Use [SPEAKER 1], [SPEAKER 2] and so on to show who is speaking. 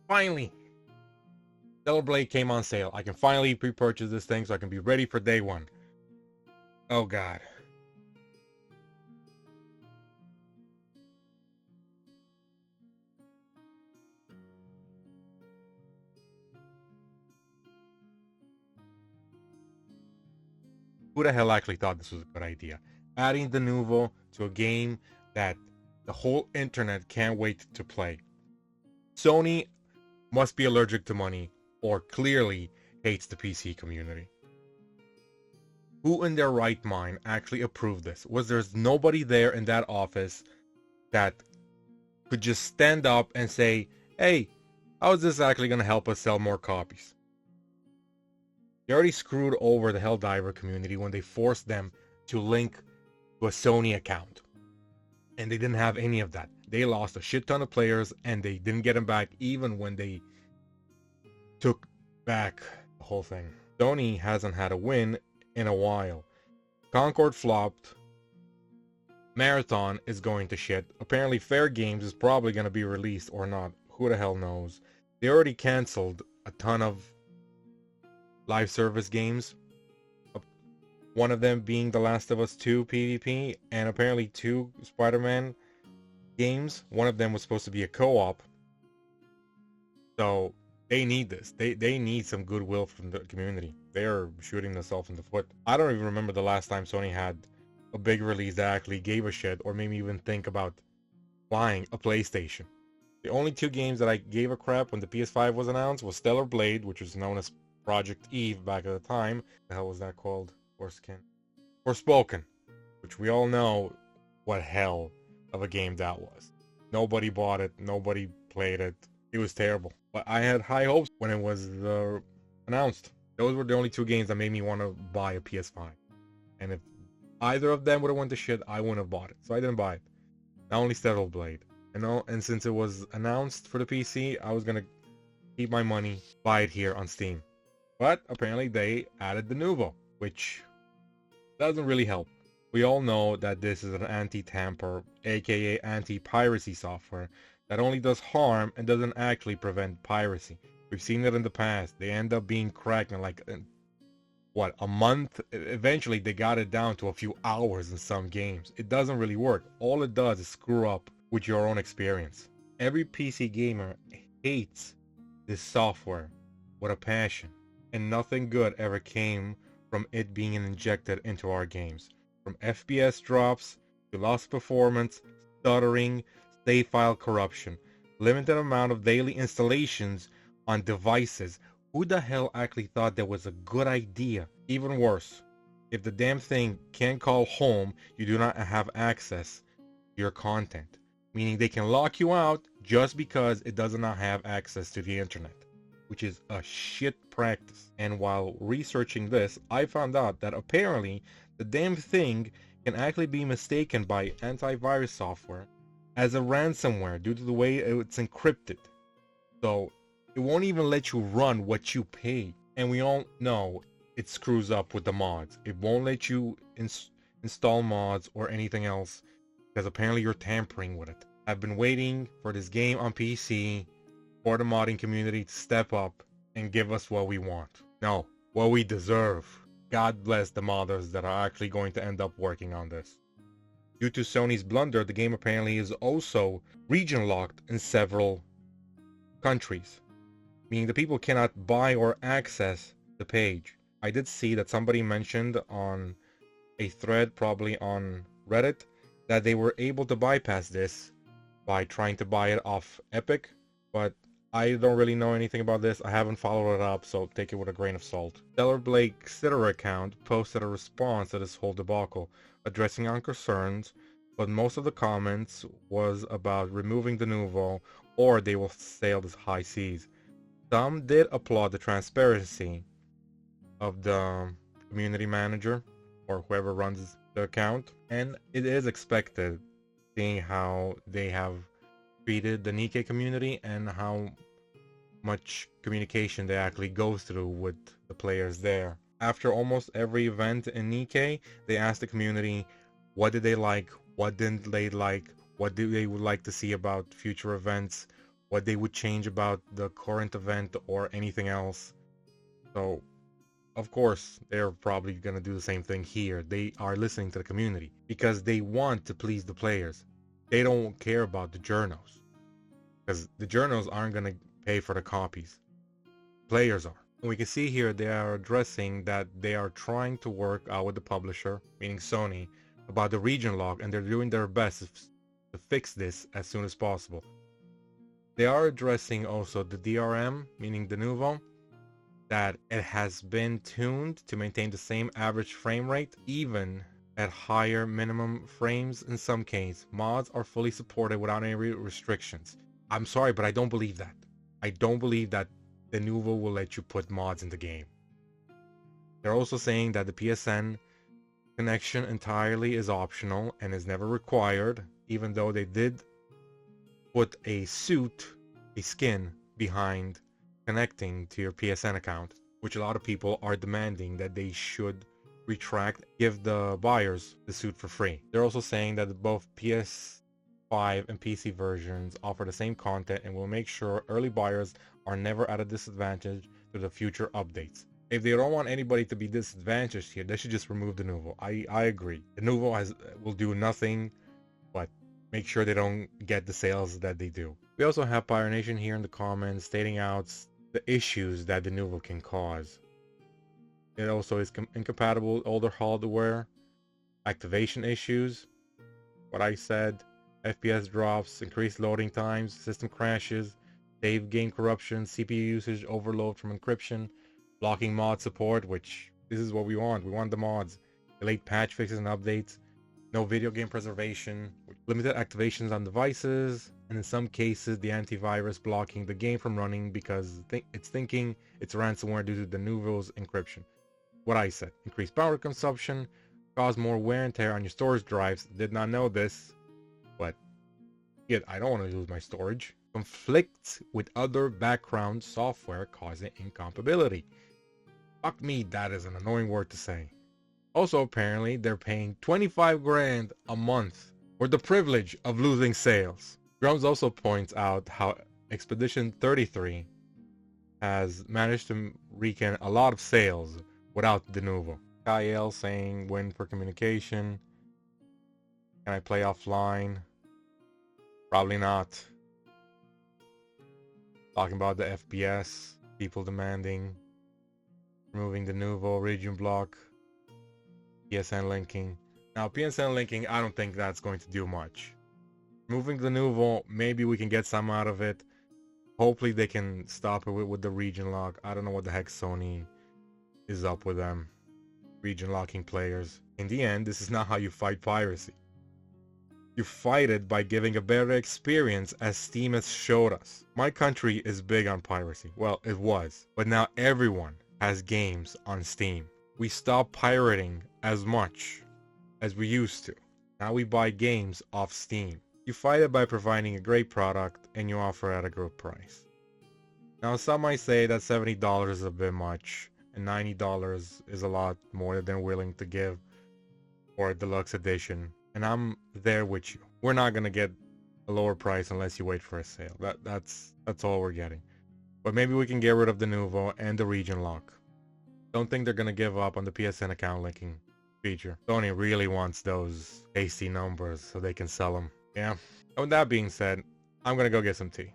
[SPEAKER 1] Finally, Stellar Blade came on sale. I can finally pre-purchase this thing so I can be ready for day one. Oh god. Who the hell actually thought this was a good idea? Adding DENUVO to a game that the whole internet can't wait to play. Sony must be allergic to money or clearly hates the PC community. Who in their right mind actually approved this? Was there nobody there in that office that could just stand up and say, hey, how is this actually going to help us sell more copies? They already screwed over the Helldiver community when they forced them to link to a Sony account. And they didn't have any of that. They lost a shit ton of players and they didn't get them back even when they took back the whole thing. Sony hasn't had a win in a while. Concord flopped. Marathon is going to shit. Apparently Fair Games is probably going to be released or not. Who the hell knows? They already canceled a ton of live service games. One of them being The Last of Us 2 PvP, and apparently 2 Spider-Man games. One of them was supposed to be a co-op. So they need this. They need some goodwill from the community. They're shooting themselves in the foot. I don't even remember the last time Sony had a big release that actually gave a shit or made me even think about buying a PlayStation. The only 2 games that I gave a crap when the PS5 was announced was Stellar Blade, which was known as Project Eve back at the time. The hell was that called? Forspoken, which we all know what hell of a game that was. Nobody bought it. Nobody played it. It was terrible. But I had high hopes when it was announced. Those were the only 2 games that made me want to buy a PS5. And if either of them would have went to shit, I wouldn't have bought it. So I didn't buy it. Not only Stellar Blade. And since it was announced for the PC, I was going to keep my money, buy it here on Steam. But apparently they added DENUVO, which doesn't really help. We all know that this is an anti-tamper, aka anti-piracy software that only does harm and doesn't actually prevent piracy. We've seen it in the past. They end up being cracked in like, what, a month? Eventually they got it down to a few hours in some games. It doesn't really work. All it does is screw up with your own experience. Every PC gamer hates this software with a passion, and nothing good ever came from it being injected into our games. From FPS drops to lost performance, stuttering, save file corruption, limited amount of daily installations on devices. Who the hell actually thought that was a good idea? Even worse, if the damn thing can't call home, you do not have access to your content. Meaning they can lock you out just because it does not have access to the internet, which is a shit practice. And while researching this, I found out that apparently the damn thing can actually be mistaken by antivirus software as a ransomware due to the way it's encrypted. So it won't even let you run what you pay. And we all know it screws up with the mods. It won't let you install mods or anything else because apparently you're tampering with it. I've been waiting for this game on PC for the modding community to step up and give us what we want. No, what we deserve. God bless the modders that are actually going to end up working on this. Due to Sony's blunder, the game apparently is also region locked in several countries, meaning the people cannot buy or access the page. I did see that somebody mentioned on a thread, probably on Reddit, that they were able to bypass this by trying to buy it off Epic, but I don't really know anything about this. I haven't followed it up, so take it with a grain of salt. Stellar Blake's Twitter account posted a response to this whole debacle, addressing our concerns, but most of the comments was about removing DENUVO or they will sail the high seas. Some did applaud the transparency of the community manager or whoever runs the account, and it is expected, seeing how they have treated the Nikkei community and how much communication they actually go through with the players there. After almost every event in Nikkei, they asked the community what did they like, what didn't they like, what do they would like to see about future events, what they would change about the current event or anything else. So, of course, they're probably going to do the same thing here. They are listening to the community because they want to please the players. They don't care about the journos because the journos aren't going to pay for the copies. Players are. And we can see here they are addressing that they are trying to work out with the publisher, meaning Sony, about the region lock, and they're doing their best to fix this as soon as possible. They are addressing also the DRM, meaning DENUVO, that it has been tuned to maintain the same average frame rate, even at higher minimum frames in some cases. Mods are fully supported without any restrictions. I'm sorry, but I don't believe that. I don't believe that DENUVO will let you put mods in the game. They're also saying that the PSN connection entirely is optional and is never required, even though they did put a skin behind connecting to your PSN account, which a lot of people are demanding that they should retract, give the buyers the suit for free. They're also saying that both PS5 and PC versions offer the same content and will make sure early buyers are never at a disadvantage to the future updates. If they don't want anybody to be disadvantaged here, they should just remove DENUVO. I agree. DENUVO will do nothing but make sure they don't get the sales that they do. We also have Pyro Nation here in the comments stating out the issues that DENUVO can cause. It also is incompatible with older hardware, activation issues, what I said, FPS drops, increased loading times, system crashes, save game corruption, CPU usage overload from encryption, blocking mod support, which this is what we want. We want the mods, delayed patch fixes and updates, no video game preservation, limited activations on devices, and in some cases the antivirus blocking the game from running because it's thinking it's ransomware due to DENUVO's encryption. What I said, increased power consumption, cause more wear and tear on your storage drives. Did not know this, but yet I don't want to lose my storage. Conflicts with other background software causing incompatibility. Fuck me, that is an annoying word to say. Also, apparently, they're paying 25 grand a month for the privilege of losing sales. Grums also points out how Expedition 33 has managed to rake in a lot of sales without DENUVO. Kyle saying win for communication. Can I play offline? Probably not. Talking about the FPS, people demanding removing DENUVO, region block, PSN linking. Now PSN linking, I don't think that's going to do much. Removing DENUVO, maybe we can get some out of it. Hopefully they can stop it with the region lock. I don't know what the heck Sony is up with them. Region locking players. In the end, this is not how you fight piracy. You fight it by giving a better experience, as Steam has showed us. My country is big on piracy. Well, it was. But now everyone has games on Steam. We stopped pirating as much as we used to. Now we buy games off Steam. You fight it by providing a great product and you offer at a good price. Now some might say that $70 is a bit much and $90 is a lot more than they're willing to give for a deluxe edition. And I'm there with you. We're not gonna get a lower price unless you wait for a sale. That's all we're getting. But maybe we can get rid of DENUVO and the region lock. Don't think they're gonna give up on the PSN account linking feature. Sony really wants those tasty numbers so they can sell them. Yeah. And with that being said, I'm gonna go get some tea.